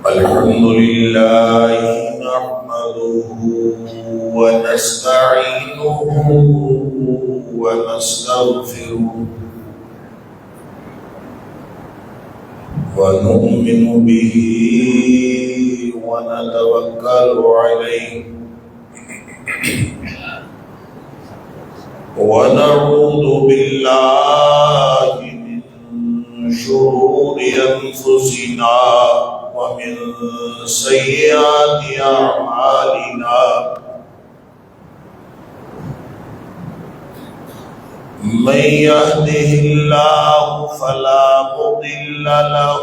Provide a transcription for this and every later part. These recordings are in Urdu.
الحمد لله نحمده ونستعينه ونستغفره ونؤمن به ونتوكل عليه ونعوذ بالله من شرور أنفسنا ومن سيئات أعمالنا من يهده الله فلا مضل له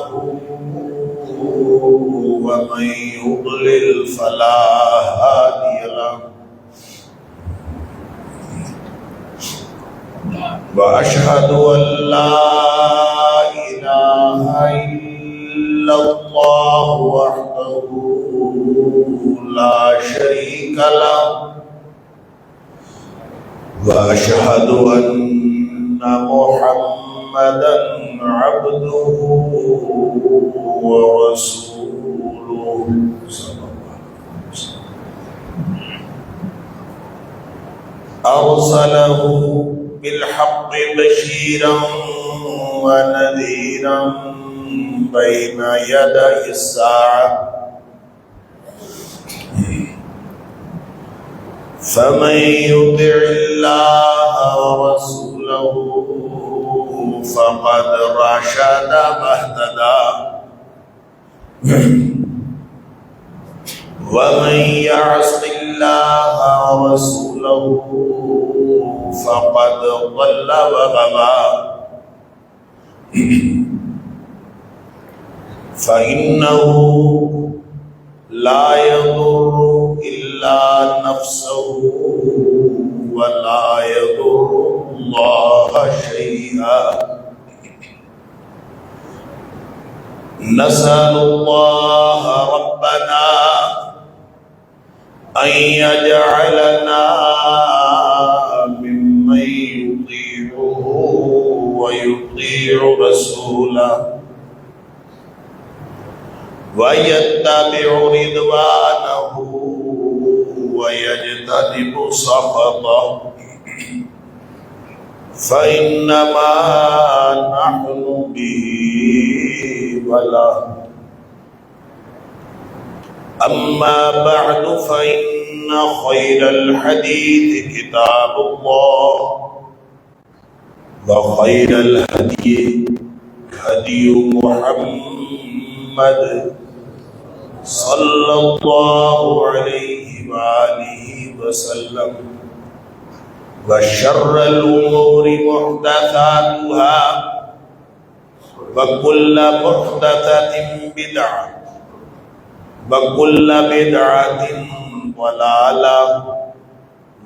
ومن يضلل فلا هادي له وأشهد أن لا إله إلا الله وحده لا شريك له وأشهد أن محمدا عبده ورسوله أرسله بالحق بشيرا ونذيرا بين يدي الساعة فمن يطع الله ورسوله فقد رشد واهتدى ومن يعص الله ورسوله فقد ضل وغوى فإنه لا يضر إلا نفسه ولا يضر الله شيئا نسأل الله ربنا أن يجعلنا ممن يطيعه ويطيع رسوله ويتبع رضوانه ويجتنب سخطه فإنما نحن به وله أما بعد فإن خير الحديث كتاب الله وخير الهدي هدي محمد صلى الله عليه وآله وسلم وشر الأمور محدثاتها وكل محدثة بدعة وكل بدعة ضلالة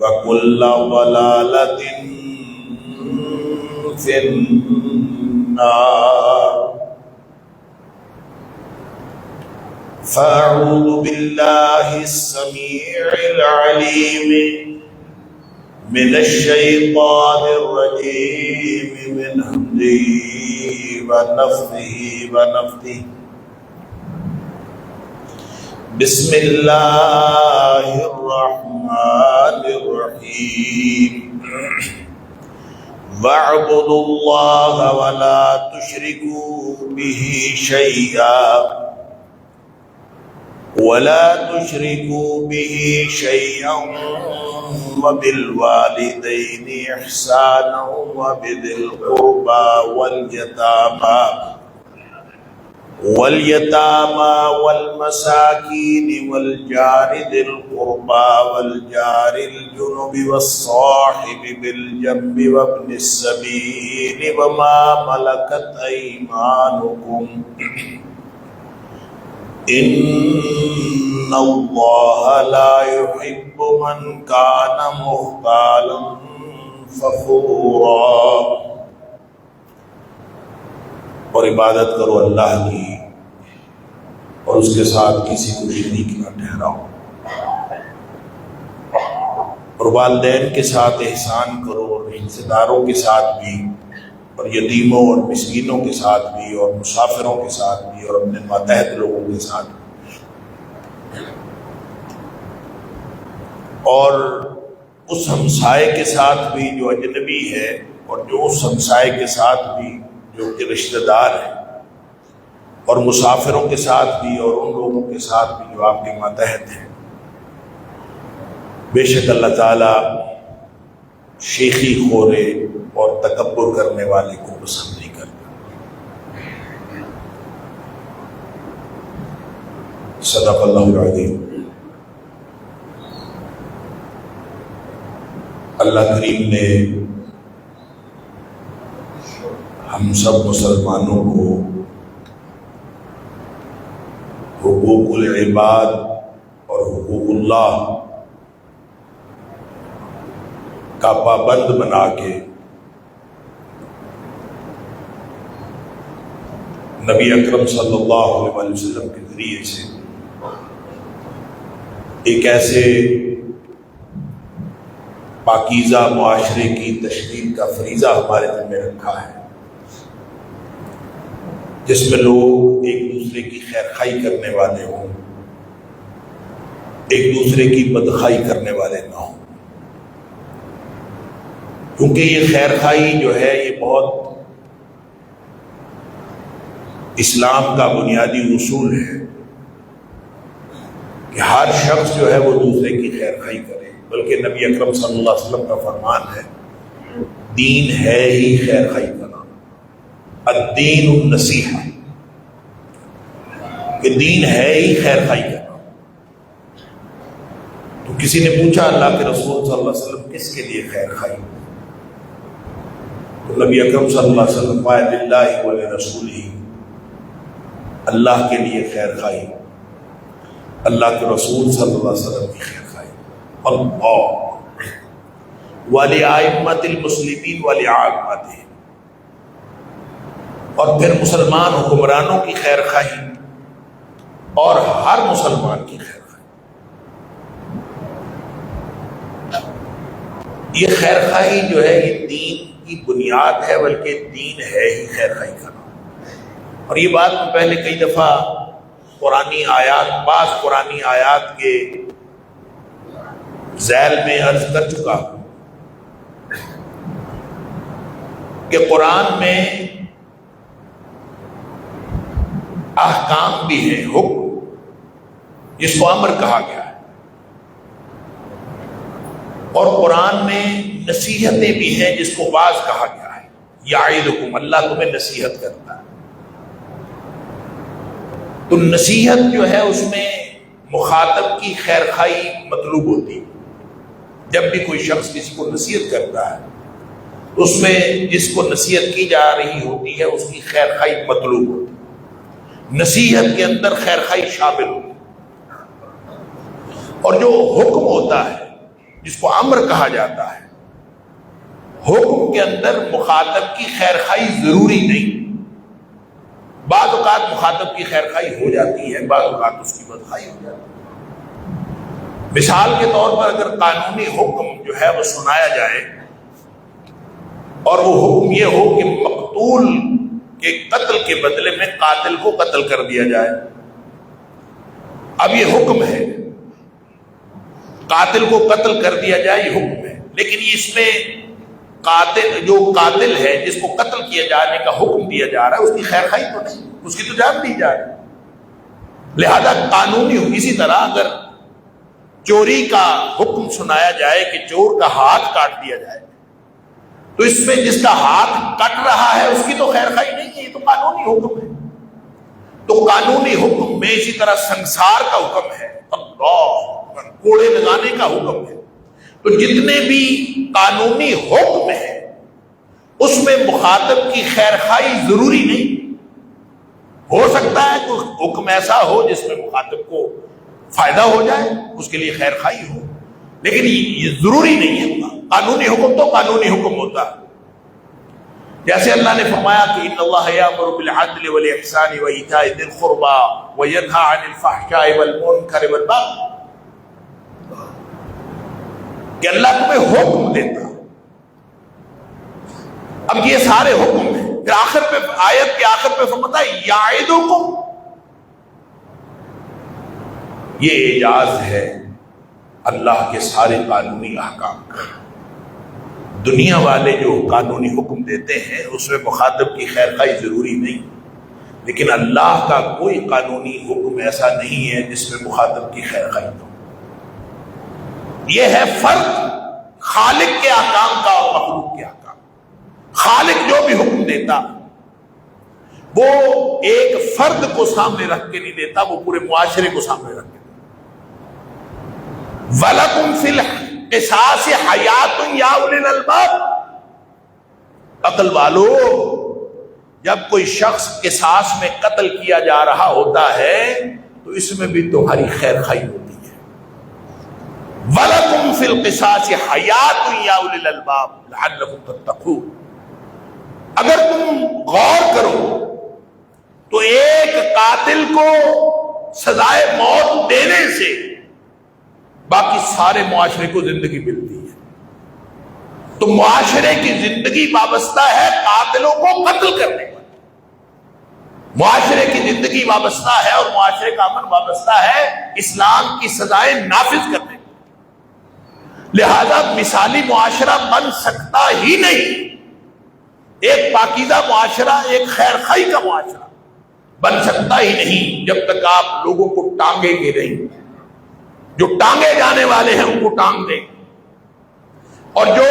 وكل ضلالة في النار فأعوذ بالله السميع العليم من الشيطان الرجيم من همزه ونفثه ونفثه بسم الله الرحمن الرحيم واعبدوا الله ولا تشركوا به شيئا وبالوالدين إحسانا وبذي القربى واليتامى والمساكين والجار ذي القربى والجار الجنب والصاحب بالجنب وابن السبيل وما ملكت أيمانكم إن الله لا يحب من كان مختالا فخورا. اور عبادت کرو اللہ کی اور اس کے ساتھ کسی کو شریک نہ ٹھہراؤ. اور والدین کے ساتھ احسان کرو، اور رشتہ داروں کے ساتھ بھی، اور یتیموں اور مسکینوں کے ساتھ بھی، اور مسافروں کے ساتھ بھی، اور اپنے ماتحت لوگوں کے ساتھ بھی، اور اس ہمسائے کے ساتھ بھی جو اجنبی ہے، اور جو اس ہمسائے کے ساتھ بھی جو کہ رشتہ دار ہیں، اور مسافروں کے ساتھ بھی، اور ان لوگوں کے ساتھ بھی جو آپ کے ماتحت ہیں۔ بے شک اللہ تعالیٰ شیخی خورے اور تکبر کرنے والے کو پسند نہیں کرتا۔ صدق اللہ العظیم۔ اللہ کریم نے ہم سب مسلمانوں کو حقوق العباد اور حقوق اللہ کا پابند بنا کے نبی اکرم صلی اللہ علیہ وسلم کے ذریعے سے ایک ایسے پاکیزہ معاشرے کی تشکیل کا فریضہ ہمارے دل میں رکھا ہے، جس میں لوگ ایک دوسرے کی خیر خواہی کرنے والے ہوں، ایک دوسرے کی بدخواہی کرنے والے نہ ہوں، کیونکہ یہ خیر خواہی جو ہے یہ بہت اسلام کا بنیادی اصول ہے کہ ہر شخص جو ہے وہ دوسرے کی خیر خواہی کرے، بلکہ نبی اکرم صلی اللہ علیہ وسلم کا فرمان ہے دین ہے ہی خیر خواہی کرنا، الدین النصیحہ، کہ دین ہے ہی خیر خواہی کرنا۔ تو کسی نے پوچھا اللہ کے رسول صلی اللہ علیہ وسلم کس کے لیے خیر خواہی؟ تو نبی اکرم صلی اللہ علیہ وسلم للہ ولرسولہ، اللہ کے لیے خیر خواہی، اللہ کے رسول صلی اللہ علیہ وسلم کی خیر خواہی، اللہ ولائمۃ المسلمین ولعامتہم، اور پھر مسلمان حکمرانوں کی خیر خواہی اور ہر مسلمان کی خیر خواہی۔ یہ خیر خواہی جو ہے یہ دین کی بنیاد ہے، بلکہ دین ہے ہی خیر خواہی کرنا۔ اور یہ بات میں پہلے کئی دفعہ بعض قرآنی آیات کے ذیل میں عرض کر چکا ہوں کہ قرآن میں احکام بھی ہیں، حکم جس کو امر کہا گیا ہے، اور قرآن میں نصیحتیں بھی ہیں جس کو واعظ کہا گیا ہے، یعظکم، اللہ تمہیں نصیحت کرتا ہے۔ تو نصیحت جو ہے اس میں مخاطب کی خیر خواہی مطلوب ہوتی ہے۔ جب بھی کوئی شخص کسی کو نصیحت کرتا ہے تو اس میں جس کو نصیحت کی جا رہی ہوتی ہے اس کی خیر خواہی مطلوب ہوتی ہے، نصیحت کے اندر خیر خواہی شامل ہوتی ہے۔ اور جو حکم ہوتا ہے جس کو امر کہا جاتا ہے، حکم کے اندر مخاطب کی خیر خواہی ضروری نہیں، بعض اوقات مخاطب کی خیر خواہی ہو جاتی ہے، بعض اوقات اس کی بدخواہی ہو جاتی ہے۔ مثال کے طور پر اگر قانونی حکم جو ہے وہ سنایا جائے اور وہ حکم یہ ہو کہ مقتول کے قتل کے بدلے میں قاتل کو قتل کر دیا جائے، اب یہ حکم ہے، قاتل کو قتل کر دیا جائے یہ حکم ہے، لیکن اس میں جو قاتل ہے جس کو قتل کیا جانے کا حکم دیا جا رہا ہے اس کی خیر خواہی تو نہیں، اس کی تو جان دی جا رہی، لہذا قانونی ہو۔ اسی طرح اگر چوری کا حکم سنایا جائے کہ چور کا ہاتھ کاٹ دیا جائے تو اس میں جس کا ہاتھ کٹ رہا ہے اس کی تو خیر خواہی نہیں ہے، یہ تو قانونی حکم ہے۔ تو قانونی حکم میں اسی طرح سنسار کا حکم ہے، اللہ کوڑے لگانے کا حکم ہے۔ تو جتنے بھی قانونی حکم ہیں اس میں مخاطب کی خیر خواہی ضروری نہیں، ہو سکتا ہے کوئی حکم ایسا ہو جس میں مخاطب کو فائدہ ہو جائے، اس کے لیے خیر خواہی ہو، لیکن یہ ضروری نہیں ہے۔ قانونی حکم تو قانونی حکم ہوتا ہے، جیسے اللہ نے فرمایا کہ ان اللہ یامر بالعدل والاحسان وایتاء ذی القربى وینہی عن الفحشاء والمنکر والبغی، کہ اللہ تمہیں حکم دیتا. اب یہ سارے حکم ہیں. پھر آخر پہ آیت کے آخر پہ فرماتا ہے یعدکم. یہ اعجاز ہے اللہ کے سارے قانونی احکام کا. دنیا والے جو قانونی حکم دیتے ہیں اس میں مخاطب کی خیر خواہی ضروری نہیں، لیکن اللہ کا کوئی قانونی حکم ایسا نہیں ہے جس میں مخاطب کی خیر خواہی ہو. یہ ہے فرق خالق کے احکام کا اور مخلوق کے احکام. خالق جو بھی حکم دیتا وہ ایک فرد کو سامنے رکھ کے نہیں دیتا، وہ پورے معاشرے کو سامنے رکھ کے دیتا. وَلَكُمْ فِي الْقِصَاصِ حَيَاتٌ يَا أُولِي الْأَلْبَابِ. عقل والو، جب کوئی شخص قصاص میں قتل کیا جا رہا ہوتا ہے تو اس میں بھی تمہاری خیر خواہی ہوتی ہے. وَلَكُمْ فِي الْقِصَاصِ حَيَاتٌ يَا أُولِي الْأَلْبَابِ لَعَلَّكُمْ تَتَّقُونَ. اگر تم غور کرو تو ایک قاتل کو سزائے موت دینے سے باقی سارے معاشرے کو زندگی ملتی ہے. تو معاشرے کی زندگی وابستہ ہے قاتلوں کو قتل کرنے پر. معاشرے کی زندگی وابستہ ہے اور معاشرے کا امن وابستہ ہے اسلام کی سزائیں نافذ کرنے پر. لہذا مثالی معاشرہ بن سکتا ہی نہیں. ایک پاکیزہ معاشرہ، ایک خیر خواہی کا معاشرہ بن سکتا ہی نہیں جب تک آپ لوگوں کو ٹانگیں گے نہیں. جو ٹانگے جانے والے ہیں ان کو ٹانگ دیں، اور جو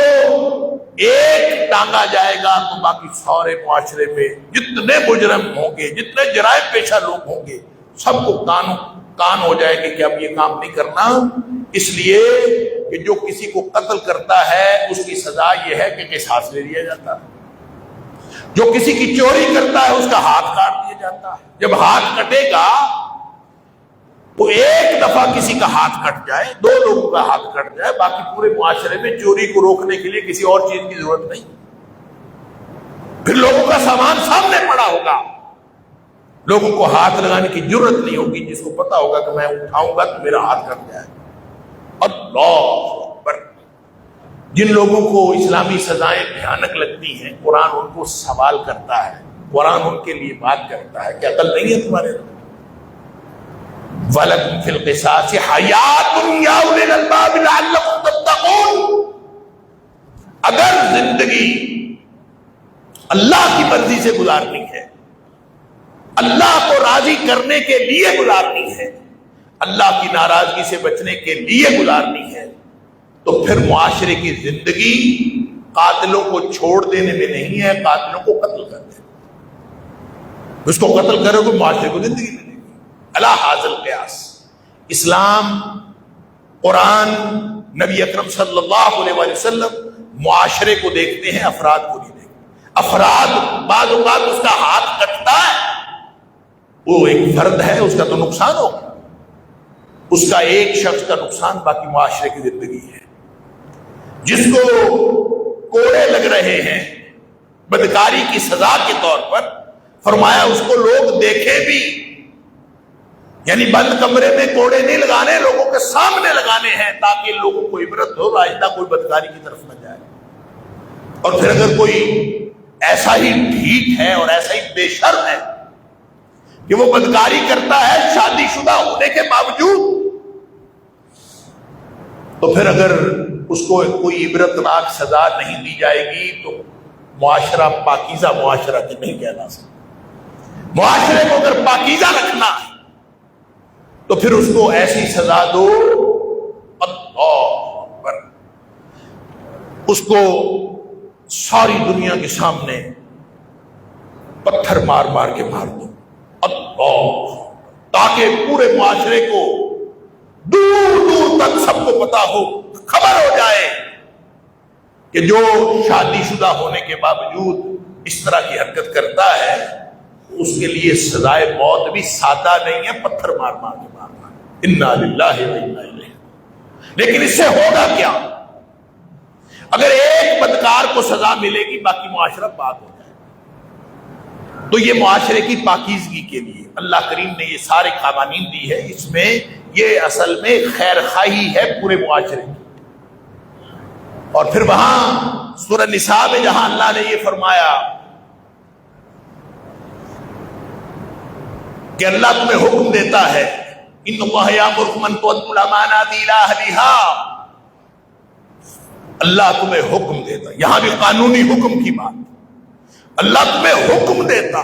ایک ٹانگا جائے گا تو باقی سارے معاشرے میں جتنے مجرم ہوں گے، جتنے جرائم پیشہ لوگ ہوں گے، سب کو کان ہو جائے گے کہ اب یہ کام نہیں کرنا. اس لیے کہ جو کسی کو قتل کرتا ہے اس کی سزا یہ ہے کہ قصاص لے لیا جاتا ہے. جو کسی کی چوری کرتا ہے اس کا ہاتھ کاٹ دیا جاتا ہے. جب ہاتھ کٹے گا تو ایک دفعہ کسی کا ہاتھ کٹ جائے، دو لوگوں کا ہاتھ کٹ جائے، باقی پورے معاشرے میں چوری کو روکنے کے لیے کسی اور چیز کی ضرورت نہیں. پھر لوگوں کا سامان سامنے پڑا ہوگا، لوگوں کو ہاتھ لگانے کی ضرورت نہیں ہوگی. جس کو پتا ہوگا کہ میں اٹھاؤں گا تو میرا ہاتھ کٹ جائے. اللہ اکبر. جن لوگوں کو اسلامی سزائیں بھیانک لگتی ہیں قرآن ان کو سوال کرتا ہے، قرآن ان کے لیے بات کرتا ہے کہ عقل نہیں ہے تمہارے. وَلَكُمْ فِي الْقِصَاصِ حَيَاتٌ يَا أُولِي الْأَلْبَابِ لَعَلَّكُمْ تَتَّقُونَ. اگر زندگی اللہ کی مرضی سے گزارنی ہے، اللہ کو راضی کرنے کے لیے گزارنی ہے، اللہ کی ناراضگی سے بچنے کے لیے گزارنی ہے، تو پھر معاشرے کی زندگی قاتلوں کو چھوڑ دینے میں نہیں ہے، قاتلوں کو قتل کر دینا. اس کو قتل کرو گے معاشرے کو زندگی ملے گی. اللہ حاصل قیاس. اسلام، قرآن، نبی اکرم صلی اللہ علیہ وآلہ وسلم معاشرے کو دیکھتے ہیں، افراد کو نہیں دیکھتے. افراد بعض اوقات اس کا ہاتھ کٹتا ہے، وہ ایک فرد ہے، اس کا تو نقصان ہوگا، اس کا ایک شخص کا نقصان باقی معاشرے کی زندگی ہے. جس کو کوڑے لگ رہے ہیں بدکاری کی سزا کے طور پر، فرمایا اس کو لوگ دیکھیں بھی، یعنی بند کمرے میں کوڑے نہیں لگانے، لوگوں کے سامنے لگانے ہیں تاکہ لوگوں کو عبرت ہو، آئندہ کوئی بدکاری کی طرف نہ جائے. اور پھر اگر کوئی ایسا ہی ڈھیٹ ہے اور ایسا ہی بے شرم ہے کہ وہ بدکاری کرتا ہے شادی شدہ ہونے کے باوجود، تو پھر اگر اس کو کوئی عبرتناک سزا نہیں دی جائے گی تو معاشرہ پاکیزہ معاشرہ کی نہیں کہنا سکتا. معاشرے کو اگر پاکیزہ رکھنا ہے تو پھر اس کو ایسی سزا دو، اللہ اکبر، اس کو ساری دنیا کے سامنے پتھر مار مار کے مار دو، اللہ، تاکہ پورے معاشرے کو دور دور تک سب کو پتا ہو، خبر ہو جائے کہ جو شادی شدہ ہونے کے باوجود اس طرح کی حرکت کرتا ہے اس کے لیے سزائے موت بھی سادہ نہیں ہے، پتھر مار مار کے مارنا. انا للہ و انا الیہ. لیکن اس سے ہوگا کیا؟ اگر ایک بدکار کو سزا ملے گی باقی معاشرہ پاک ہو جائے گا. تو یہ معاشرے کی پاکیزگی کے لیے اللہ کریم نے یہ سارے قوانین دی ہے. اس میں یہ اصل میں خیر خواہی ہے پورے معاشرے کی. اور پھر وہاں سورہ نساء میں جہاں اللہ نے یہ فرمایا کہ اللہ تمہیں حکم دیتا ہے ان اللہ یامرکم ان تؤدوا الامانات الی اہلھا، اللہ تمہیں حکم دیتا، یہاں بھی قانونی حکم کی بات، اللہ تمہیں حکم دیتا،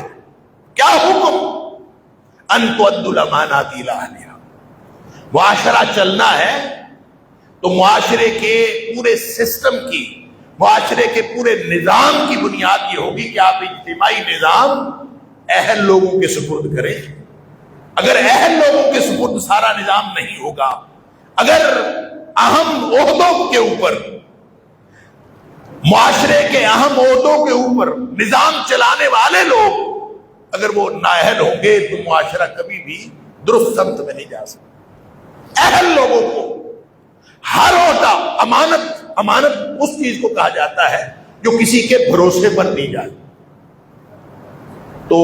کیا حکم؟ ان تؤدوا الامانات الی اہلھا، معاشرہ چلنا ہے تو معاشرے کے پورے سسٹم کی، معاشرے کے پورے نظام کی بنیاد یہ ہوگی کہ آپ اجتماعی نظام اہل لوگوں کے سپرد کریں۔ اگر اہل لوگوں کے سپرد سارا نظام نہیں ہوگا، اگر اہم عہدوں کے اوپر، معاشرے کے اہم عہدوں کے اوپر نظام چلانے والے لوگ اگر وہ نااہل ہوں گے تو معاشرہ کبھی بھی درست سمت میں نہیں جا سکتا۔ اہل لوگوں کو ہر عہدہ، امانت اس چیز کو کہا جاتا ہے جو کسی کے بھروسے پر دی جائے۔ تو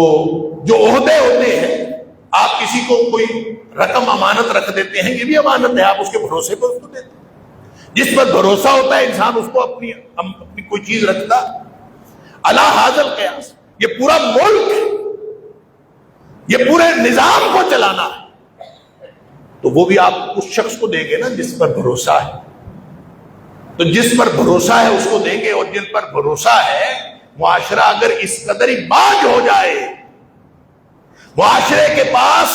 جو عہدے ہوتے ہیں، آپ کسی کو کوئی رقم امانت رکھ دیتے ہیں، یہ بھی امانت ہے، آپ اس کے بھروسے پر اس کو دیتے ہیں۔ جس پر بھروسہ ہوتا ہے انسان اس کو اپنی کوئی چیز رکھتا۔ علی ھذا القیاس، یہ پورا ملک ہے، یہ پورے نظام کو چلانا ہے، تو وہ بھی آپ اس شخص کو دیں گے نا جس پر بھروسہ ہے۔ تو جس پر بھروسہ ہے اس کو دیں گے، اور جن پر بھروسہ ہے، معاشرہ اگر اس قدر ہی باز ہو جائے، معاشرے کے پاس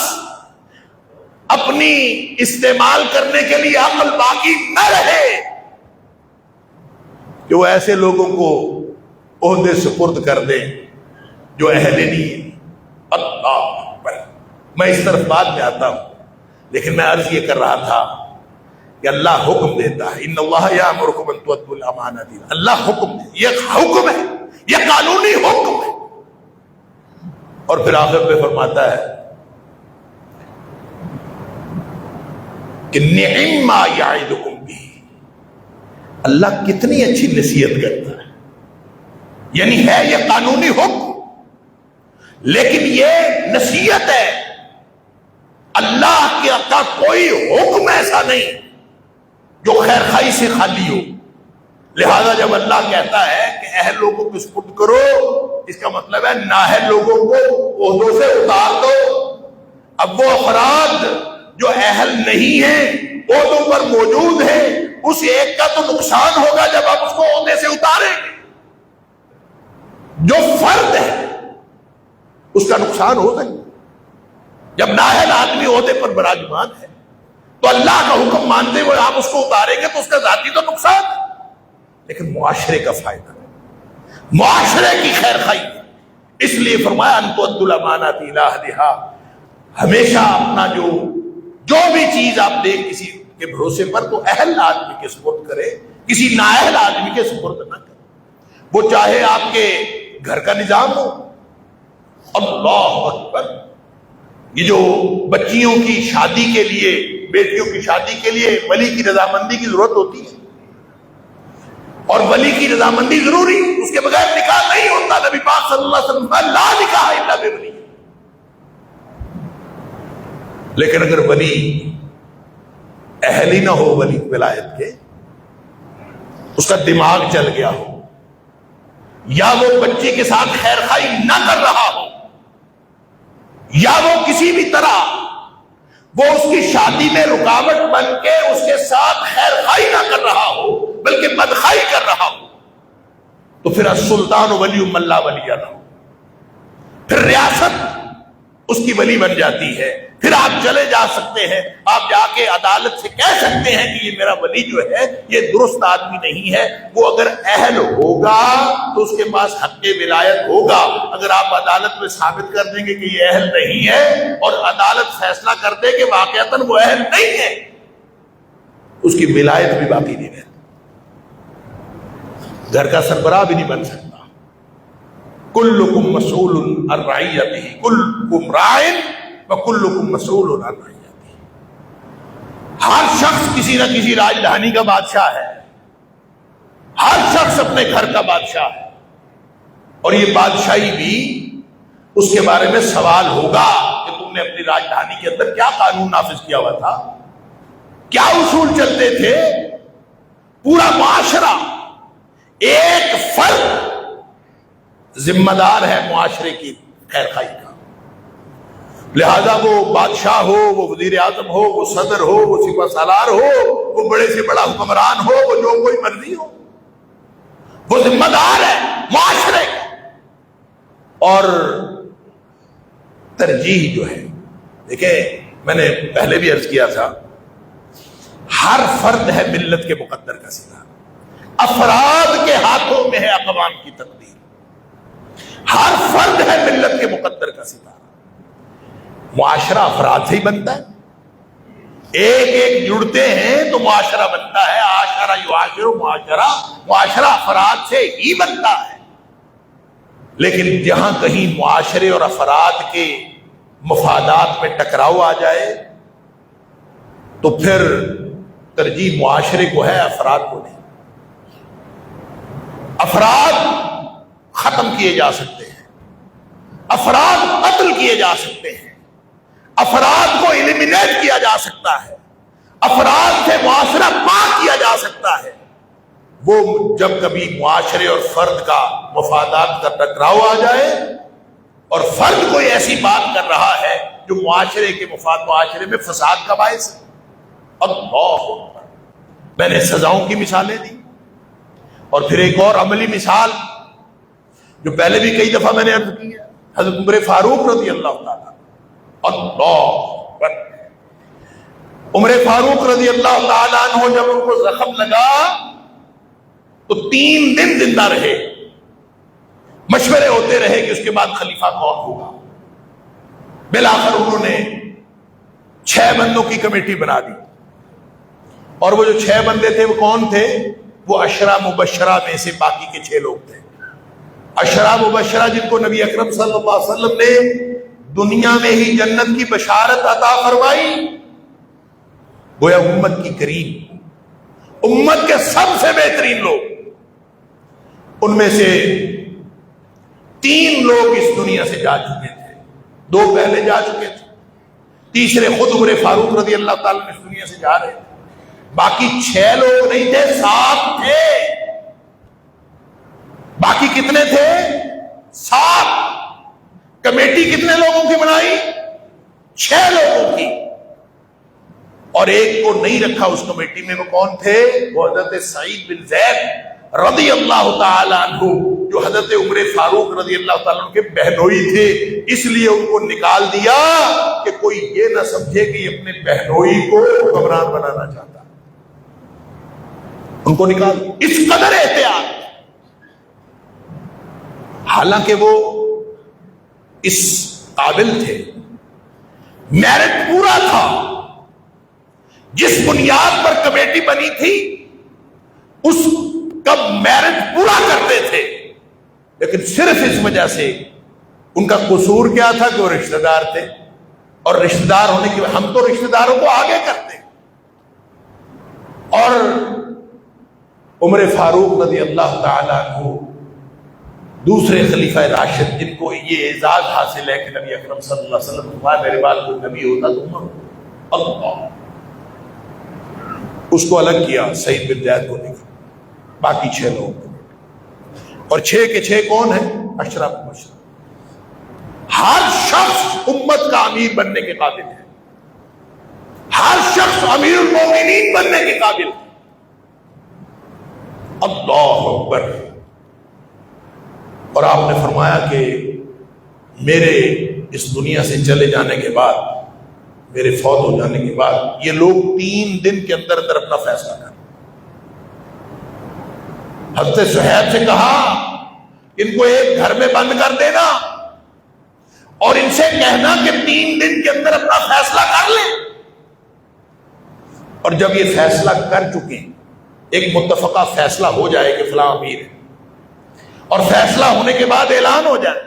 اپنی استعمال کرنے کے لیے عقل باقی نہ رہے کہ وہ ایسے لوگوں کو عہدے سپرد کر دیں جو اہل نہیں ہے۔ اللہ اکبر، میں اس طرف بعد میں آتا ہوں، لیکن میں عرض یہ کر رہا تھا کہ اللہ حکم دیتا ہے ان اللہ یامرکم ان تؤدوا الامانات، اللہ حکم دے، یہ حکم ہے، یہ قانونی حکم ہے۔ اور پھر آخر پہ فرماتا ہے کہ نعم ما یعظکم بہ، اللہ کتنی اچھی نصیحت کرتا ہے، یعنی ہے یہ قانونی حکم لیکن یہ نصیحت ہے۔ اللہ کا کوئی حکم ایسا نہیں جو خیر خائی سے خالی ہو، لہذا جب اللہ کہتا ہے کہ اہل لوگوں کو سپرد کرو، اس کا مطلب ہے نااہل لوگوں کو عہدوں سے اتار دو۔ اب وہ افراد جو اہل نہیں ہیں، عہدوں پر موجود ہیں، اس ایک کا تو نقصان ہوگا جب آپ اس کو عہدے سے اتاریں گے، جو فرد ہے اس کا نقصان ہو سکتا ہے۔ جب نااہل آدمی عہدے پر براجمان ہے تو اللہ کا حکم مانتے ہوئے آپ اس کو اتاریں گے تو اس کا ذاتی تو نقصان ہے، لیکن معاشرے کا فائدہ، معاشرے کی خیر خائی، اس لیے فرمایا ان تؤدوا الامانات الی اہلھا، ہمیشہ اپنا جو بھی چیز آپ دیں کسی کے بھروسے پر تو اہل آدمی کے سپرد کرے، کسی نااہل آدمی کے سپرد نہ کرے، وہ چاہے آپ کے گھر کا نظام ہو۔ اللہ اکبر، یہ جو بچیوں کی شادی کے لیے، بیٹیوں کی شادی کے لیے ولی کی رضامندی کی ضرورت ہوتی ہے، اور ولی کی رضامندی ضروری، اس کے بغیر نکاح نہیں ہوتا۔ نبی پاک صلی اللہ علیہ وسلم لا نکاح الا بولی، لیکن اگر ولی اہل ہی نہ ہو، ولی ولایت کے، اس کا دماغ چل گیا ہو، یا وہ بچے کے ساتھ خیر خائی نہ کر رہا ہو، یا وہ کسی بھی طرح وہ اس کی شادی میں رکاوٹ بن کے اس کے ساتھ خیر خائی نہ کر رہا ہو بلکہ بدخائی کر رہا ہو، تو پھر السلطان ولی من لا ولی لہ، پھر ریاست اس کی ولی بن جاتی ہے۔ پھر آپ چلے جا سکتے ہیں، آپ جا کے عدالت سے کہہ سکتے ہیں کہ یہ میرا ولی جو ہے یہ درست آدمی نہیں ہے۔ وہ اگر اہل ہوگا تو اس کے پاس حق ولایت ہوگا، اگر آپ عدالت میں ثابت کر دیں گے کہ یہ اہل نہیں ہے اور عدالت فیصلہ کر دے کہ واقعتاً وہ اہل نہیں ہے، اس کی ولایت بھی باقی نہیں رہتی، گھر کا سربراہ بھی نہیں بن سکتا۔ کلکم مسئول عن رعیتہ، کلکم راع وکلکم مسئول عن رعیتہ، ہر شخص کسی نہ کسی راجدھانی کا بادشاہ ہے، ہر شخص اپنے گھر کا بادشاہ ہے، اور یہ بادشاہی بھی اس کے بارے میں سوال ہوگا کہ تم نے اپنی راجدھانی کے اندر کیا قانون نافذ کیا ہوا تھا، کیا اصول چلتے تھے۔ پورا معاشرہ ایک فرد ذمہ دار ہے معاشرے کی خیر خائی کا، لہذا وہ بادشاہ ہو، وہ وزیر اعظم ہو، وہ صدر ہو، وہ سپہ سالار ہو، وہ بڑے سے بڑا حکمران ہو، وہ جو کوئی مرضی ہو، وہ ذمہ دار ہے معاشرے کا۔ اور ترجیح جو ہے، دیکھیں میں نے پہلے بھی عرض کیا تھا، ہر فرد ہے ملت کے مقدر کا ستارہ، افراد کے ہاتھوں میں ہے اقوام کی تقدیر، ہر فرد ہے ملت کے مقدر کا ستارہ۔ معاشرہ افراد سے ہی بنتا ہے، ایک ایک جڑتے ہیں تو معاشرہ بنتا ہے، عاشرہ یعاشر معاشرہ افراد سے ہی بنتا ہے۔ لیکن جہاں کہیں معاشرے اور افراد کے مفادات میں ٹکراؤ آ جائے تو پھر ترجیح معاشرے کو ہے، افراد کو نہیں۔ افراد ختم کیے جا سکتے ہیں، افراد قتل کیے جا سکتے ہیں، افراد کو ایلیمینیٹ کیا جا سکتا ہے، افراد سے معاشرہ پاک کیا جا سکتا ہے۔ وہ جب کبھی معاشرے اور فرد کا مفادات کا ٹکراؤ آ جائے اور فرد کوئی ایسی بات کر رہا ہے جو معاشرے کے معاشرے میں فساد کا باعث ہے، اللہ اکبر۔ میں نے سزاؤں کی مثالیں دی، اور پھر ایک اور عملی مثال جو پہلے بھی کئی دفعہ میں نے عرض کی ہے، حضرت عمر فاروق رضی اللہ تعالیٰ، اللہ اکبر۔ عمر فاروق رضی اللہ تعالیٰ عنہ جب ان کو زخم لگا تو 3 دن زندہ رہے، مشورے ہوتے رہے کہ اس کے بعد خلیفہ کون ہوگا۔ بالآخر انہوں نے 6 بندوں کی کمیٹی بنا دی، اور وہ جو 6 بندے تھے وہ کون تھے؟ وہ عشرہ مبشرہ میں سے باقی کے 6 لوگ تھے۔ عشرہ مبشرہ جن کو نبی اکرم صلی اللہ علیہ وسلم نے دنیا میں ہی جنت کی بشارت عطا فرمائی، گویا امت کی کریم، امت کے سب سے بہترین لوگ، ان میں سے 3 لوگ اس دنیا سے جا چکے تھے، 2 پہلے جا چکے تھے، تیسرے خود عمر فاروق رضی اللہ تعالیٰ اس دنیا سے جا رہے تھے۔ باقی 6 لوگ نہیں تھے، 7 تھے۔ باقی کتنے تھے؟ 7۔ کمیٹی کتنے لوگوں کی بنائی؟ 6 لوگوں کی، اور ایک کو نہیں رکھا اس کمیٹی میں۔ وہ کون تھے؟ وہ حضرت سعید بن زید رضی اللہ تعالی عنہ، جو حضرت عمر فاروق رضی اللہ تعالیٰ عنہ کے بہنوئی تھے۔ اس لیے ان کو نکال دیا کہ کوئی یہ نہ سمجھے کہ یہ اپنے بہنوئی کو حکمران بنانا چاہتا، ان کو نکال، اس قدر احتیاط۔ حالانکہ وہ اس قابل تھے، میرٹ پورا تھا، جس بنیاد پر کمیٹی بنی تھی اس کا میرٹ پورا کرتے تھے، لیکن صرف اس وجہ سے ان کا قصور کیا تھا کہ وہ رشتہ دار تھے، اور رشتہ دار ہونے کی ہم تو رشتہ داروں کو آگے کرتے ہیں۔ اور عمر فاروق رضی اللہ تعالیٰ عنہ دوسرے خلیفہ راشد، جن کو یہ اعزاز حاصل ہے کہ نبی اکرم صلی اللہ علیہ وسلم فرمایا میرے بعد کوئی نبی ہوتا تو عمر، اللہ، اس کو الگ کیا، سعید بن زید کو نکلا، باقی 6 لوگ، اور 6 کے 6 کون ہیں؟ عشرہ مبشرہ۔ ہر شخص امت کا امیر بننے کے قابل ہے، ہر شخص امیر المومنین بننے کے قابل ہے، اللہ اکبر۔ اور آپ نے فرمایا کہ میرے اس دنیا سے چلے جانے کے بعد، میرے فوت ہو جانے کے بعد، یہ لوگ 3 دن کے اندر اندر اپنا فیصلہ کریں۔ حضرت صہیب سے کہا ان کو ایک گھر میں بند کر دینا اور ان سے کہنا کہ 3 دن کے اندر اپنا فیصلہ کر لیں، اور جب یہ فیصلہ کر چکے، ایک متفقہ فیصلہ ہو جائے کہ فلاں امیر ہے، اور فیصلہ ہونے کے بعد اعلان ہو جائے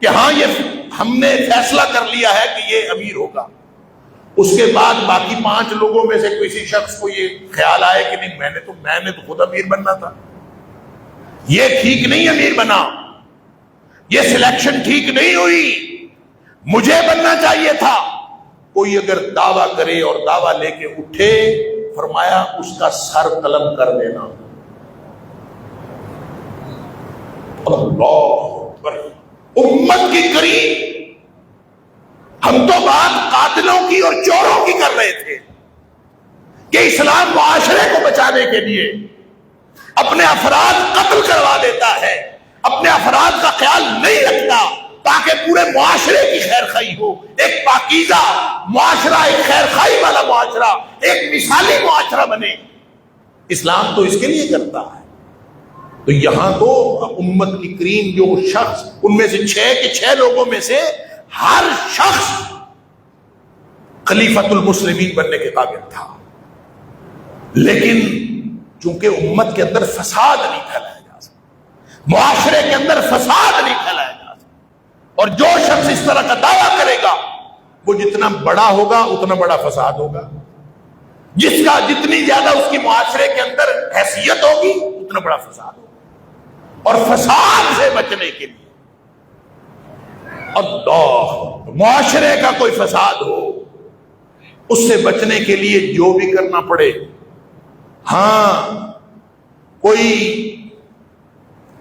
کہ ہاں یہ ہم نے فیصلہ کر لیا ہے کہ یہ امیر ہوگا، اس کے بعد باقی 5 لوگوں میں سے کسی شخص کو یہ خیال آئے کہ نہیں، میں نے تو خود امیر بننا تھا، یہ ٹھیک نہیں امیر بنا، یہ سلیکشن ٹھیک نہیں ہوئی، مجھے بننا چاہیے تھا، کوئی اگر دعویٰ کرے اور دعویٰ لے کے اٹھے، فرمایا اس کا سر قلم کر دینا، اللہ اکبر، امت کی قریب ہم تو بات قاتلوں کی اور چوروں کی کر رہے تھے کہ اسلام معاشرے کو بچانے کے لیے اپنے افراد قتل کروا دیتا ہے، اپنے افراد کا خیال نہیں رکھتا تاکہ پورے معاشرے کی خیر خواہی ہو، ایک پاکیزہ معاشرہ، ایک خیر خواہی والا معاشرہ، ایک مثالی معاشرہ بنے۔ اسلام تو اس کے لیے کرتا ہے۔ تو یہاں تو امت کی کریم جو شخص، ان میں سے 6 کے 6 لوگوں میں سے ہر شخص خلیفۃ المسلمین بننے کے قابل تھا، لیکن چونکہ امت کے اندر فساد نہیں پھیلایا جا سکتا، معاشرے کے اندر فساد نہیں پھیلایا جا سکتا، اور جو شخص اس طرح کا دعویٰ کرے گا وہ جتنا بڑا ہوگا اتنا بڑا فساد ہوگا، جس کا جتنی زیادہ اس کی معاشرے کے اندر حیثیت ہوگی اتنا بڑا فساد ہوگا۔ اور فساد سے بچنے کے لیے اللہ، معاشرے کا کوئی فساد ہو اس سے بچنے کے لیے جو بھی کرنا پڑے، ہاں کوئی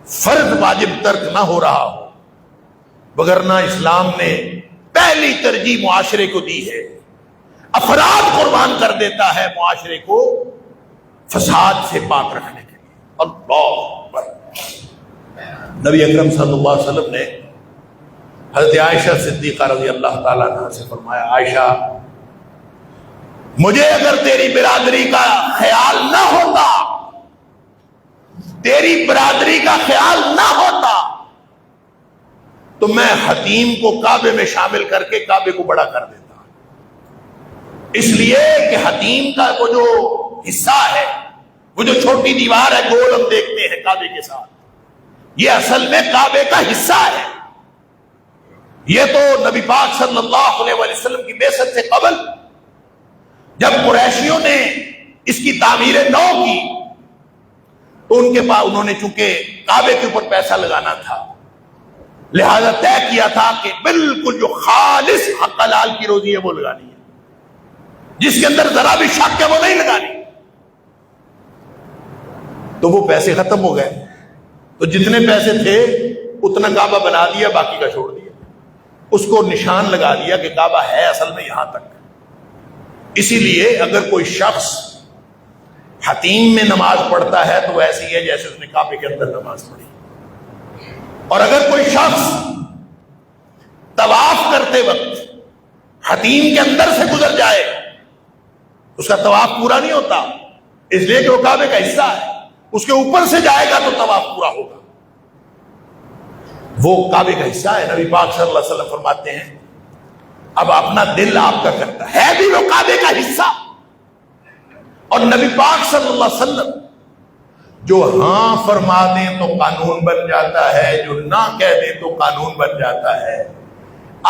فرض واجب ترک نہ ہو رہا ہو، وگرنہ اسلام نے پہلی ترجیح معاشرے کو دی ہے، افراد قربان کر دیتا ہے معاشرے کو فساد سے پاک رکھنے کے لیے۔ اللہ اکبر۔ نبی اکرم صلی اللہ علیہ وسلم نے حضرت عائشہ صدیقہ رضی اللہ تعالیٰ عنہ سے فرمایا، عائشہ مجھے اگر تیری برادری کا خیال نہ ہوتا، تیری برادری کا خیال نہ ہوتا تو میں حتیم کو کعبے میں شامل کر کے کعبے کو بڑا کر دیتا، اس لیے کہ حتیم کا وہ جو حصہ ہے، وہ جو چھوٹی دیوار ہے گول ہم دیکھتے ہیں کعبے کے ساتھ، یہ اصل میں کعبے کا حصہ ہے۔ یہ تو نبی پاک صلی اللہ علیہ وسلم کی بعثت سے قبل جب قریشیوں نے اس کی تعمیر نو کی تو ان کے پاس انہوں نے چونکہ کعبے کے اوپر پیسہ لگانا تھا، لہذا طے کیا تھا کہ بالکل جو خالص حق حلال کی روزی ہے وہ لگانی ہے، جس کے اندر ذرا بھی شک ہے وہ نہیں لگانی۔ تو وہ پیسے ختم ہو گئے، تو جتنے پیسے تھے اتنا کعبہ بنا دیا، باقی کا چھوڑ دیا، اس کو نشان لگا دیا کہ کعبہ ہے اصل میں یہاں تک۔ اسی لیے اگر کوئی شخص حتیم میں نماز پڑھتا ہے تو ایسی ہے جیسے اس نے کعبے کے اندر نماز پڑھی، اور اگر کوئی شخص طواف کرتے وقت حتیم کے اندر سے گزر جائے اس کا طواف پورا نہیں ہوتا، اس لیے کہ وہ کعبے کا حصہ ہے، اس کے اوپر سے جائے گا تو طواف پورا ہوگا، وہ کعبے کا حصہ ہے۔ نبی پاک صلی اللہ علیہ وسلم فرماتے ہیں اب اپنا دل آپ کا کرتا ہے بھی وہ کعبے کا حصہ، اور نبی پاک صلی اللہ علیہ وسلم جو ہاں فرما دیں تو قانون بن جاتا ہے، جو نہ کہہ دیں تو قانون بن جاتا ہے۔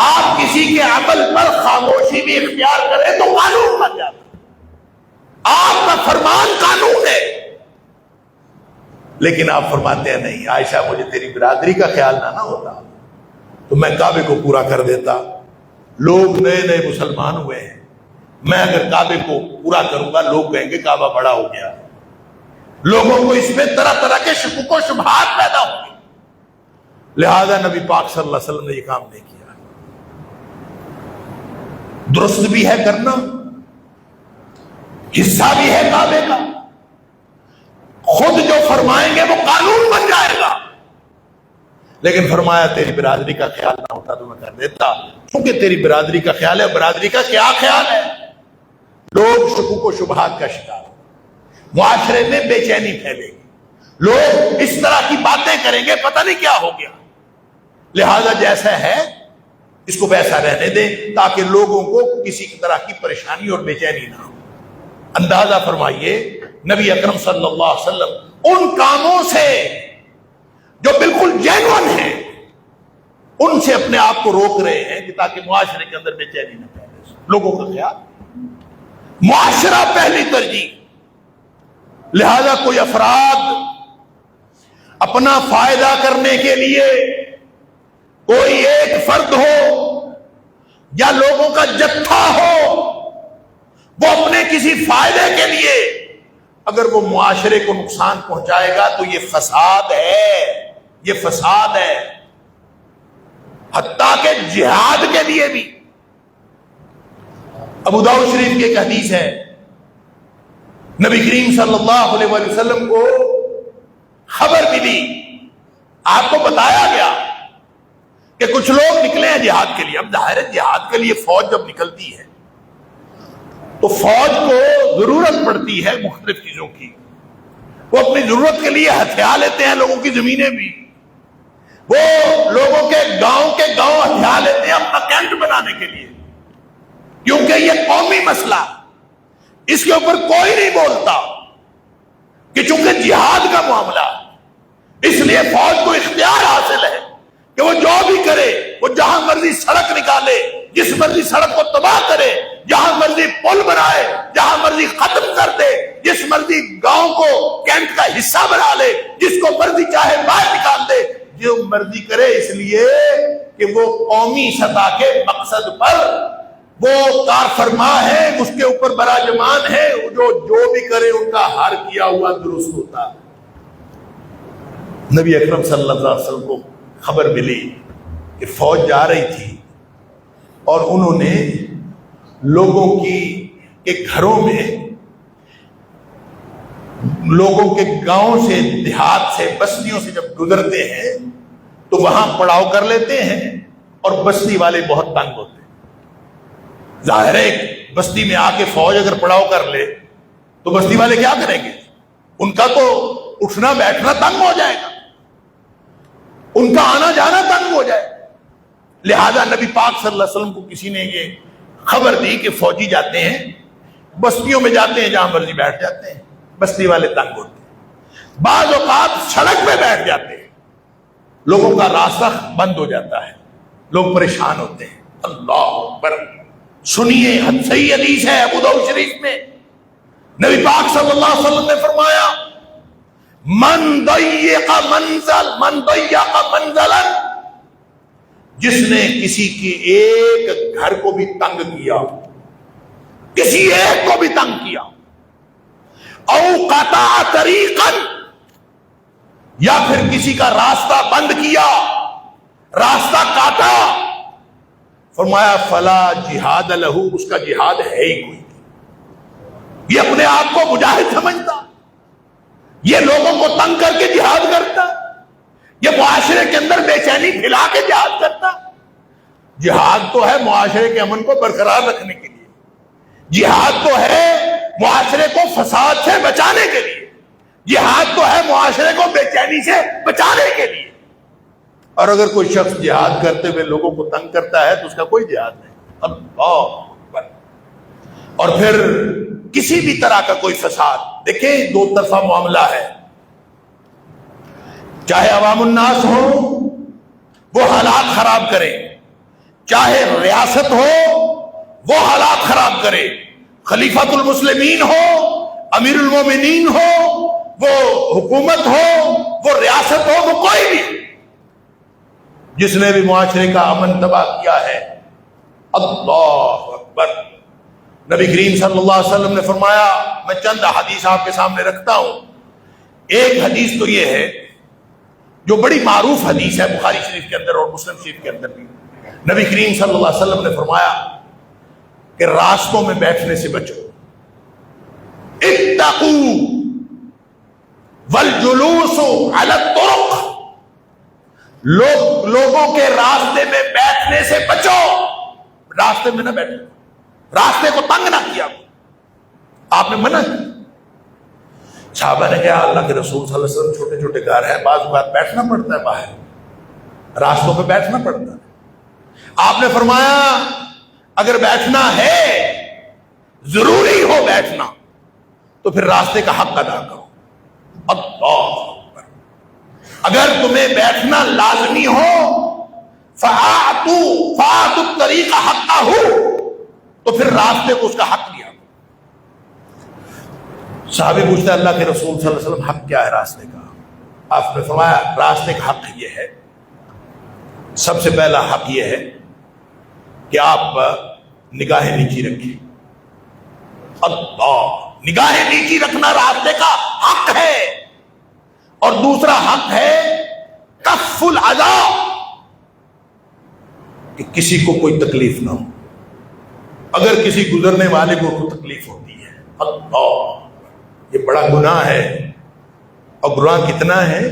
آپ کسی کے عمل پر خاموشی بھی اختیار کریں تو قانون بن جاتا ہے، آپ کا فرمان قانون ہے۔ لیکن آپ فرماتے ہیں نہیں عائشہ مجھے تیری برادری کا خیال نہ ہوتا تو میں کعبے کو پورا کر دیتا، لوگ نئے نئے مسلمان ہوئے ہیں، میں اگر کعبے کو پورا کروں گا لوگ کہیں گے کعبہ بڑا ہو گیا، لوگوں کو اس میں طرح طرح کے شکوک و شبہات پیدا ہوں گے، لہذا نبی پاک صلی اللہ علیہ وسلم نے یہ کام نہیں کیا۔ درست بھی ہے کرنا، حصہ بھی ہے کعبے کا، خود جو فرمائیں گے وہ قانون بن جائے گا، لیکن فرمایا تیری برادری کا خیال نہ ہوتا تو میں کر دیتا، کیونکہ تیری برادری کا خیال ہے۔ برادری کا کیا خیال ہے؟ لوگ شکوک و شبہات کا شکار، معاشرے میں بے چینی پھیلے گی، لوگ اس طرح کی باتیں کریں گے پتہ نہیں کیا ہو گیا، لہذا جیسا ہے اس کو ویسا رہنے دیں تاکہ لوگوں کو کسی طرح کی پریشانی اور بے چینی نہ ہو۔ اندازہ فرمائیے نبی اکرم صلی اللہ علیہ وسلم ان کاموں سے جو بالکل جینون ہیں ان سے اپنے آپ کو روک رہے ہیں کہ تاکہ معاشرے کے اندر بے چینی نہ پھیلے، لوگوں کا خیال معاشرہ پہلی ترجیح، لہذا کوئی افراد اپنا فائدہ کرنے کے لیے کوئی ایک فرد ہو یا لوگوں کا جتھا ہو، وہ اپنے کسی فائدے کے لیے اگر وہ معاشرے کو نقصان پہنچائے گا تو یہ فساد ہے، یہ فساد ہے، حتیٰ کہ جہاد کے لیے بھی۔ ابو داؤد شریف کی ایک حدیث ہے، نبی کریم صلی اللہ علیہ وآلہ وسلم کو خبر ملی، آپ کو بتایا گیا کہ کچھ لوگ نکلے ہیں جہاد کے لیے۔ اب ظاہر ہے جہاد کے لیے فوج جب نکلتی ہے تو فوج کو ضرورت پڑتی ہے مختلف چیزوں کی، وہ اپنی ضرورت کے لیے ہتھیار لیتے ہیں، لوگوں کی زمینیں بھی، وہ لوگوں کے گاؤں ہتھیار لیتے ہیں اپنا کیمپ بنانے کے لیے، کیونکہ یہ قومی مسئلہ، اس کے اوپر کوئی نہیں بولتا کہ چونکہ جہاد کا معاملہ، اس لیے فوج کو اختیار حاصل ہے کہ وہ جو بھی کرے، وہ جہاں مرضی سڑک نکالے، جس مرضی سڑک کو تباہ کرے، جہاں مرضی پل بنائے، جہاں مرضی ختم کر دے، جس مرضی گاؤں کو کیمپ کا حصہ بنا لے، جس کو مرضی چاہے باہر نکال دے، جو مرضی کرے، اس لیے کہ وہ قومی سطح کے مقصد پر وہ کار فرما ہے، اس کے اوپر براجمان ہے، جو بھی کرے ان کا ہر کیا ہوا درست ہوتا ہے۔ نبی اکرم صلی اللہ علیہ وسلم کو خبر ملی کہ فوج جا رہی تھی اور انہوں نے لوگوں کے گھروں میں، لوگوں کے گاؤں سے، دیہات سے، بستیوں سے جب گزرتے ہیں تو وہاں پڑاؤ کر لیتے ہیں، اور بستی والے بہت تنگ ہوتے ہیں۔ ظاہر ہے ایک بستی میں آ کے فوج اگر پڑاؤ کر لے تو بستی والے کیا کریں گے؟ ان کا تو اٹھنا بیٹھنا تنگ ہو جائے گا، ان کا آنا جانا تنگ ہو جائے۔ لہذا نبی پاک صلی اللہ علیہ وسلم کو کسی نے یہ خبر دی کہ فوجی جاتے ہیں، بستیوں میں جاتے ہیں، جہاں مرضی بیٹھ جاتے ہیں، بستی والے تنگ ہوتے ہیں، بعض اوقات سڑک پہ بیٹھ جاتے ہیں، لوگوں کا راستہ بند ہو جاتا ہے، لوگ پریشان ہوتے ہیں۔ اللہ اکبر! سنیے، صحیح حدیث ہے ابو داؤد شریف میں، نبی پاک صلی اللہ علیہ وسلم نے فرمایا، من ضیق منزلا، جس نے کسی کے ایک گھر کو بھی تنگ کیا، کسی ایک کو بھی تنگ کیا، او قطع طریقا، یا پھر کسی کا راستہ بند کیا، راستہ کاٹا، فرمایا فلا جہاد لہ، اس کا جہاد ہے ہی کوئی نہیں۔ یہ اپنے آپ کو مجاہد سمجھتا، یہ لوگوں کو تنگ کر کے جہاد کرتا، یہ معاشرے کے اندر بے چینی پھیلا کے جہاد کرتا۔ جہاد تو ہے معاشرے کے امن کو برقرار رکھنے کے لیے، جہاد تو ہے معاشرے کو فساد سے بچانے کے لیے، جہاد تو ہے معاشرے کو بے چینی سے بچانے کے لیے۔ اور اگر کوئی شخص جہاد کرتے ہوئے لوگوں کو تنگ کرتا ہے تو اس کا کوئی جہاد نہیں۔ اللہ اکبر! اور پھر کسی بھی طرح کا کوئی فساد، دیکھیں دو طرفہ معاملہ ہے، چاہے عوام الناس ہو وہ حالات خراب کرے، چاہے ریاست ہو وہ حالات خراب کرے، خلیفۃ المسلمین ہو، امیر المومنین ہو، وہ حکومت ہو، وہ ریاست ہو، وہ کوئی بھی، جس نے بھی معاشرے کا امن تباہ کیا ہے، اللہ اکبر! نبی کریم صلی اللہ علیہ وسلم نے فرمایا، میں چند حدیث آپ کے سامنے رکھتا ہوں۔ ایک حدیث تو یہ ہے جو بڑی معروف حدیث ہے بخاری شریف کے اندر اور مسلم شریف کے اندر بھی، نبی کریم صلی اللہ علیہ وسلم نے فرمایا کہ راستوں میں بیٹھنے سے بچو، اتقوا والجلوس علی الطرق، لوگوں کے راستے میں بیٹھنے سے بچو، راستے میں نہ بیٹھو، راستے کو تنگ نہ کیا، آپ نے منع کیا۔ صحابہ نے کہا اللہ کے رسول صلی اللہ علیہ وسلم، چھوٹے چھوٹے گھر ہیں، بعض اوقات بیٹھنا پڑتا ہے، باہر راستوں پہ بیٹھنا پڑتا ہے۔ آپ نے فرمایا اگر بیٹھنا ہے، ضروری ہو بیٹھنا، تو پھر راستے کا حق ادا کرو۔ اللہ اکبر! اگر تمہیں بیٹھنا لازمی ہو، فَآتُوا الطَّرِيقَ حَقَّهُ، تو پھر راستے کو اس کا حق دیا۔ صحابی پوچھتے ہیں اللہ کے رسول صلی اللہ علیہ وسلم حق کیا ہے راستے کا؟ آپ نے فرمایا راستے کا حق یہ ہے، سب سے پہلا حق یہ ہے کہ آپ نگاہیں نیچی رکھیں۔ اللہ، نگاہیں نیچی رکھنا راستے کا حق ہے۔ اور دوسرا حق ہے کف العذا، کہ کسی کو کوئی تکلیف نہ ہو. اگر کسی گزرنے والے کو تکلیف ہوتی ہے، اللہ، یہ بڑا گناہ ہے. اور گناہ کتنا ہے؟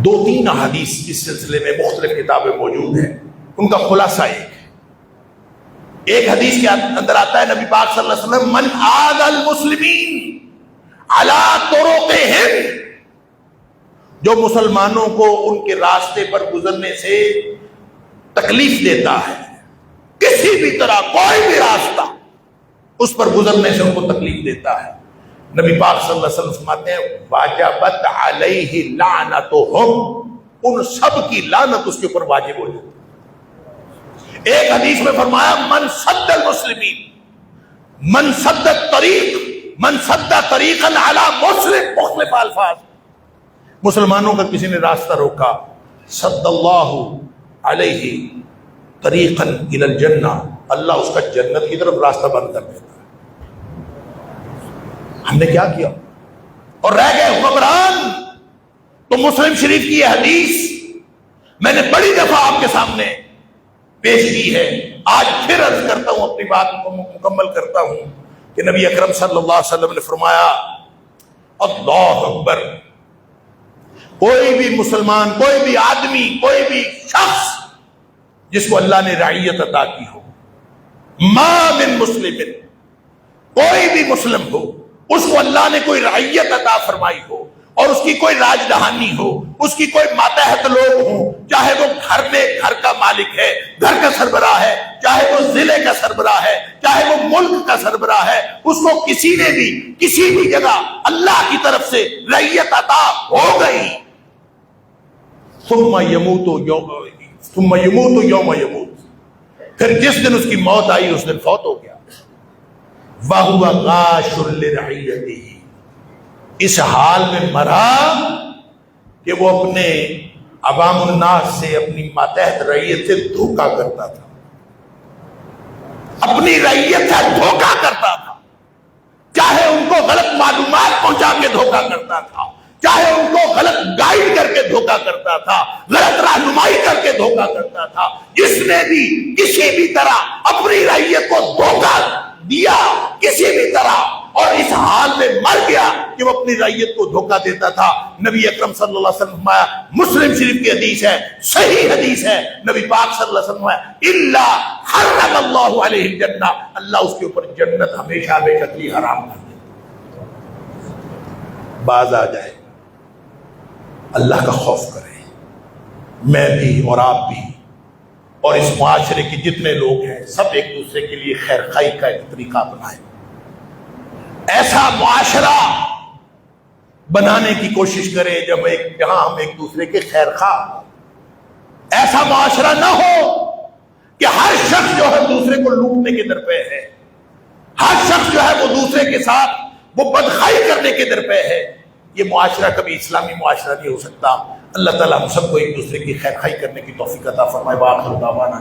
2-3 احادیث اس سلسلے میں مختلف کتابیں موجود ہیں، ان کا خلاصہ ایک حدیث کے اندر آتا ہے، نبی پاک صلی اللہ علیہ وسلم من آذى المسلمین علی طرقہم، جو مسلمانوں کو ان کے راستے پر گزرنے سے تکلیف دیتا ہے، کسی بھی طرح کوئی بھی راستہ اس پر گزرنے سے ان کو تکلیف دیتا ہے، نبی پاک صلی اللہ علیہ وسلم فرماتے ہیں واجبت علیہ لعنتہم، ان سب کی لعنت اس کے اوپر واجب ہو جاتی ہے. ایک حدیث میں فرمایا من صد المسلمین، من صد الطریق، من صد طریقا علی مسلم، مختلف الفاظ، مسلمانوں کا کسی نے راستہ روکا، صد اللہ علیہ طریقا الی الجنہ، اللہ اس کا جنت کی طرف راستہ بند کر دیتا ہے. ہم نے کیا کیا اور رہ گئے حکمران. تو مسلم شریف کی یہ حدیث میں نے بڑی دفعہ آپ کے سامنے پیش کی ہے، آج پھر عرض کرتا ہوں، اپنی بات کو مکمل کرتا ہوں کہ نبی اکرم صلی اللہ علیہ وسلم نے فرمایا اللہ اکبر، کوئی بھی مسلمان، کوئی بھی آدمی، کوئی بھی شخص جس کو اللہ نے رعیت عطا کی ہو، ما من مسلم، کوئی بھی مسلم ہو، اس کو اللہ نے کوئی رعیت عطا فرمائی ہو اور اس کی کوئی راج دہانی ہو، اس کی کوئی ماتحت لوگ ہوں، چاہے وہ گھر کا مالک ہے، گھر کا سربراہ ہے، چاہے وہ ضلع کا سربراہ ہے، چاہے وہ ملک کا سربراہ ہے، اس کو کسی نے بھی کسی بھی جگہ اللہ کی طرف سے رعیت عطا ہو گئی، ثم یموت یوم یموت، پھر جس دن اس کی موت آئی اس دن فوت ہو گیا، وَهُوَ غَاشٌ لِرَعِيَّتِهِ، اس حال میں مرا کہ وہ اپنے عوام الناس سے، اپنی ماتحت رعیت سے دھوکہ کرتا تھا، اپنی رعیت سے دھوکہ کرتا تھا، چاہے ان کو غلط معلومات پہنچا کے دھوکہ کرتا تھا، چاہے ان کو غلط گائیڈ کر کے دھوکہ کرتا تھا، غلط رہنمائی کر کے دھوکہ کرتا تھا. جس نے بھی کسی بھی طرح اپنی رعیت کو دھوکہ دیا کسی بھی طرح اور اس حال میں مر گیا کہ وہ اپنی رعیت کو دھوکہ دیتا تھا، نبی اکرم صلی اللہ علیہ وسلم فرمایا، مسلم شریف کی حدیث ہے، صحیح حدیث ہے، نبی پاک صلی اللہ علیہ وسلم فرمایا الا حرم اللہ علیہ الجنہ، اللہ اس کے اوپر جنت ہمیشہ ہمیشہ کے لیے حرام کر دے. باز آ جائے، اللہ کا خوف کریں، میں بھی اور آپ بھی اور اس معاشرے کے جتنے لوگ ہیں، سب ایک دوسرے کے لیے خیر خائی کا ایک طریقہ بنائیں، ایسا معاشرہ بنانے کی کوشش کریں جہاں ہم ایک دوسرے کے خیر خواہ. ایسا معاشرہ نہ ہو کہ ہر شخص جو ہے دوسرے کو لوٹنے کے درپے ہے، ہر شخص جو ہے وہ دوسرے کے ساتھ وہ بدخائی کرنے کے درپے ہے. یہ معاشرہ کبھی اسلامی معاشرہ نہیں ہو سکتا. اللہ تعالیٰ ہم سب کو ایک دوسرے کی خیر خائی کرنے کی توفیق عطا فرمائے. وآخر دعوانا